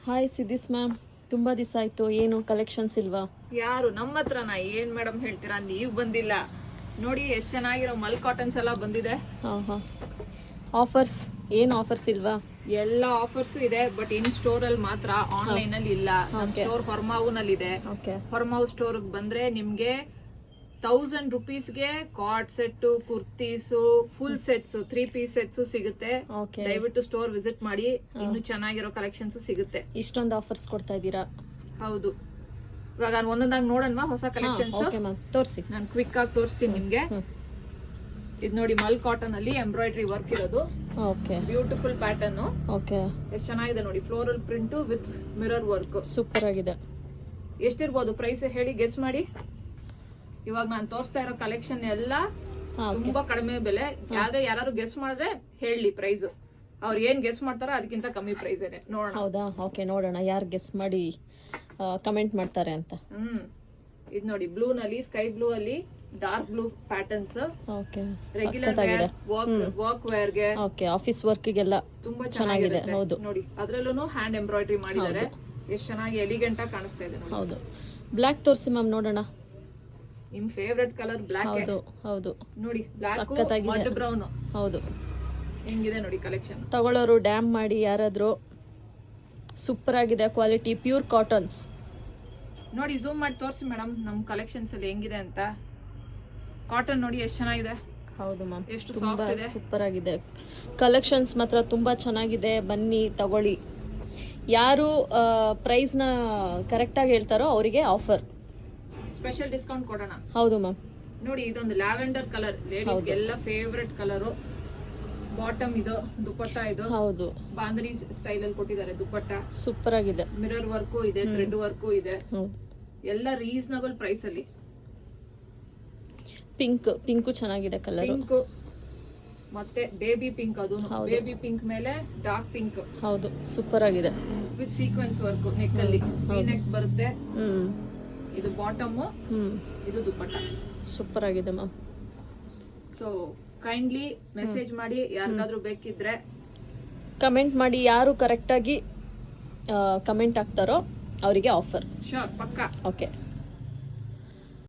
Hi ಸಿದ್ದಿಸ್ ma'am, ತುಂಬ ದಿವಸ ಆಯಿತು. ಏನು ಕಲೆಕ್ಷನ್ಸ್ ಇಲ್ವಾ? ಯಾರು ನಮ್ಮ ಹತ್ರನಾ? ಏನ್ ಮೇಡಮ್ ಹೇಳ್ತೀರಾ, ನೀವು ಬಂದಿಲ್ಲ ನೋಡಿ. ಎಷ್ಟು ಚೆನ್ನಾಗಿರೋ ಮಲ್ ಕಾಟನ್ಸ್ ಎಲ್ಲ ಬಂದಿದೆ. ಹಾಂ ಹಾಂ. ಆಫರ್ಸ್ ಏನು ಆಫರ್ಸ್ ಇಲ್ವಾ? ಎಲ್ಲ ಆಫರ್ಸು ಇದೆ, ಬಟ್ ಇನ್ ಸ್ಟೋರ್ ಅಲ್ಲಿ ಮಾತ್ರ, ಆನ್ಲೈನ್ ಅಲ್ಲಿ ಇಲ್ಲ. ನಮ್ಮ ಸ್ಟೋರ್ ಹೊರಮಾವುನಲ್ಲಿ ಇದೆ. ಓಕೆ ಹೊರಮಾವು ಸ್ಟೋರ್ ಬಂದ್ರೆ ನಿಮ್ಗೆ 1000 rupeesಗೆ card set, kurtis, full sets, 3 piece sets ಸಿಗುತ್ತೆ. ಓಕೆ, ದಯವಿಟ್ಟು ಸ್ಟೋರ್ ವಿಸಿಟ್ ಮಾಡಿ, ಇನ್ನು ಚೆನ್ನಾಗಿರೋ ಕಲೆಕ್ಷನ್ಸ್ ಸಿಗುತ್ತೆ. ಇಷ್ಟೊಂದು ಆಫರ್ಸ್ ಕೊಡ್ತಾ ಇದ್ದೀರಾ? ಹೌದು. ಇವಾಗ ಒಂದೊಂದಾಗಿ ನೋಡೋಣವಾ ಹೊಸ ಕಲೆಕ್ಷನ್ಸ್? ಓಕೆ ಮ್ಯಾಮ್, ತೋರಿಸಿ. ನಾನು ಕ್ವಿಕ್ ಆಗಿ ತೋರಿಸ್ತೀನಿ ನಿಮ್ಗೆ. ಇದು ನೋಡಿ, ಮಲ್ ಕಾಟನ್ ಅಲ್ಲಿ ಎಂಬ್ರಾಯ್ಡ್ರಿ ವರ್ಕ್ ಇರೋದು. Okay, beautiful pattern. ಓಕೆ, ಎಷ್ಟು ಚೆನ್ನಾಗಿದೆ ನೋಡಿ, floral print with mirror work. Super ಆಗಿದೆ. ಎಷ್ಟಿರ್ಬೋದು ಪ್ರೈಸ್ ಹೇಳಿ, ಗೆಸ್ ಮಾಡಿ. ಇವಾಗ ನಾನು ತೋರಿಸ್ತಾ ಇರೋ ಕಲೆಕ್ಷನ್ ಎಲ್ಲ ತುಂಬಾ ಕಡಿಮೆ ಬೆಲೆ. ಆದ್ರೆ ಯಾರು ಗೆಸ್ ಮಾಡಿದ್ರೆ ಹೇಳಿ ಪ್ರೈಸ್. ಅವ್ರು ಏನ್ ಗೆಸ್ ಮಾಡ್ತಾರೋ ಅದಕ್ಕಿಂತ ಕಮ್ಮಿ ಪ್ರೈಸ್ ಇದೆ. ನೋಡೋಣ. ಹೌದಾ? ಓಕೆ, ನೋಡೋಣ ಯಾರು ಗೆಸ್ ಮಾಡಿ ಕಮೆಂಟ್ ಮಾಡ್ತಾರೆ ಅಂತ. ಇದು ನೋಡಿ, ಬ್ಲೂ ನಲ್ಲಿ, ಸ್ಕೈ ಬ್ಲೂ ಅಲ್ಲಿ dark blue patterns. Okay, regular wear, work wear ಗೆ, ಓಕೆ, ಆಫೀಸ್ ವರ್ಕ್ಗೆಲ್ಲ ತುಂಬಾ ಚೆನ್ನಾಗಿದೆ. ಚೆನ್ನಾಗಿದೆ. ಹೌದು ನೋಡಿ, ಅದ್ರಲ್ಲೂ ಹ್ಯಾಂಡ್ ಎಂಬ್ರಾಯ್ಡ್ರಿ ಮಾಡಿದ್ದಾರೆ. ಎಷ್ಟು ಚೆನ್ನಾಗಿ ಎಲಿಗೆಂಟ್ ಆಗಿ ಕಾಣಿಸ್ತಾ ಇದೆ ನೋಡಿ. ಹೌದು. ಬ್ಲ್ಯಾಕ್ ತೋರಿಸಿ ಮ್ಯಾಮ್, ನೋಡೋಣ. ನಿಮ್ ಫೇವ್ರೆಟ್ ಕಲರ್ ಬ್ಲಾಕ್. ಹೌದು ಹೌದು, ನೋಡಿ, ಬ್ಲಾಕ್ ಸಖತ್ತಾಗಿದೆ. Mud brown. ಹೌದು, ಹೆಂಗಿದೆ ನೋಡಿ ಕಲೆಕ್ಷನ್. ತಗೊಳ್ಳೋರು ಡ್ಯಾಮ್ ಮಾಡಿ ಯಾರಾದರೂ. ಸೂಪರ್ ಆಗಿದೆ ಕ್ವಾಲಿಟಿ, ಪ್ಯೂರ್ ಕಾಟನ್ಸ್. ನೋಡಿ, ಝೂಮ್ ಮಾಡಿ ತೋರಿಸಿ ಮೇಡಮ್ ನಮ್ ಕಲೆಕ್ಷನ್ಸ್ ಅಲ್ಲಿ ಹೆಂಗಿದೆ ಅಂತ. ಕಾಟನ್ ನೋಡಿ ಎಷ್ಟು ಚೆನ್ನಾಗಿದೆ. ಹೌದು ಮ್ಯಾಮ್, ಎಷ್ಟು ತುಂಬಾ ಸಾಫ್ಟ್ ಇದೆ. ಸೂಪರ್ ಆಗಿದೆ. ಕಲೆಕ್ಷನ್ಸ್ ಮಾತ್ರ ತುಂಬಾ ಚೆನ್ನಾಗಿದೆ. ಬನ್ನಿ ತಗೊಳ್ಳಿ. ಯಾರು ಪ್ರೈಸ್ನ ಕರೆಕ್ಟಾಗಿ ಹೇಳ್ತಾರೋ ಅವರಿಗೆ ಆಫರ್. ಸ್ಪೆಷಲ್ ಡಿಸ್ಕೌಂಟ್ ಕೊಡೋಣ. ಹೌದು ಮ್ಯಾಮ್. ನೋಡಿ, ಇದೊಂದು ಲ್ಯಾವೆಂಡರ್ ಕಲರ್, ಲೇಡೀಸ್ ಎಲ್ಲ ಫೇವ್ರೆಟ್ ಕಲರ್. ಬಾಟಮ್ ಇದು, ದುಪಟ್ಟ ಇದು. ಹೌದು, ಬಾಂಧನಿ ಸ್ಟೈಲ್ ಅಲ್ಲಿ ಕೊಟ್ಟಿದ್ದಾರೆ ದುಪಟ್ಟ. ಸೂಪರ್ ಆಗಿದೆ. ಮಿರರ್ ವರ್ಕು ಇದೆ, ಥ್ರೆಡ್ ವರ್ಕು ಇದೆ. ಹೌದು, ಎಲ್ಲ ರೀಸನಬಲ್ ಪ್ರೈಸ್ ಅಲ್ಲಿ. ಪಿಂಕು ಚೆನ್ನಾಗಿದೆ ಕಲರ್. ಪಿಂಕ್ ಮತ್ತೆ ಬೇಬಿ ಪಿಂಕ್, ಅದು ಬೇಬಿ ಪಿಂಕ್ ಮೇಲೆ ಡಾರ್ಕ್ ಪಿಂಕ್. ಹೌದು, ಸೂಪರ್ ಆಗಿದೆ. ವಿತ್ ಸೀಕ್ವೆನ್ಸ್ ವರ್ಕ್ ನೆಕ್ ಅಲ್ಲಿ. ನೆಕ್ ಬರುತ್ತೆ. ಇದು ಬಾಟಮ್, ಇದು ದುಪಟ್ಟ. ಸೂಪರ್ ಆಗಿದೆ ಮ್ಯಾಮ್. ಸೊ ಕೈಂಡ್ಲಿ ಮೆಸೇಜ್ ಮಾಡಿ, ಯಾರಿಗಾದ್ರೂ ಬೇಕಿದ್ರೆ ಕಮೆಂಟ್ ಮಾಡಿ. ಯಾರು ಕರೆಕ್ಟಾಗಿ ಕಮೆಂಟ್ ಹಾಕ್ತಾರೋ ಅವರಿಗೆ ಆಫರ್. ಶೋರ್, ಪಕ್ಕಾ. ಓಕೆ.